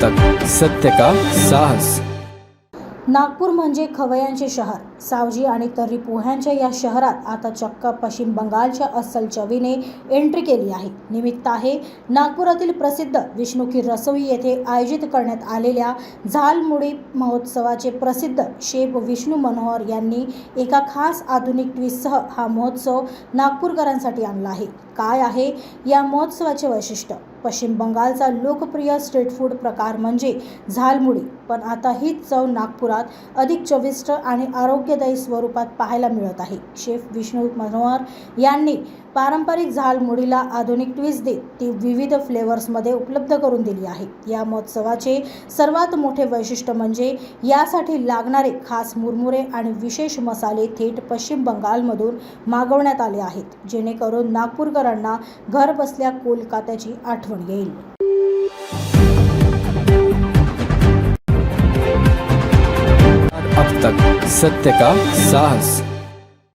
तक सत्य का साहस। नागपूर म्हणजे खवय्यांचे शहर। सावजी आणि तर्री पोह्यांच्या या शहरात आता चक्क पश्चिम बंगालच्या अस्सल चवीने एंट्री केली आहे। निमित्त आहे नागपुरातील प्रसिद्ध विष्णुकी रसोई येथे आयोजित करण्यात आलेल्या झालमुडी महोत्सवाचे प्रसिद्ध शेफ विष्णू मनोहर यांनी एका खास आधुनिक ट्विस्टसह हा महोत्सव नागपूरकरांसाठी आणला आहे। काय आहे या महोत्सवाचे वैशिष्ट्य? पश्चिम बंगालचा लोकप्रिय स्ट्रीट फूड प्रकार म्हणजे झालमुडी, पण आता हीच चव नागपुरात अधिक चविष्ट आणि आरोग्यदायी स्वरूपात पाहायला मिळत आहे। शेफ विष्णू मनोहर यांनी पारंपरिक झालमुडीला आधुनिक ट्विस्ट देत ती विविध फ्लेवर्समध्ये उपलब्ध करून दिली आहे। या महोत्सवाचे सर्वात मोठे वैशिष्ट्य म्हणजे यासाठी लागणारे खास मुरमुरे आणि विशेष मसाले थेट पश्चिम बंगालमधून मागवण्यात आले आहेत, जेणेकरून नागपूरकरांना घरबसल्या कोलकात्याची आठवण येईल। अब तक सत्य का साहस।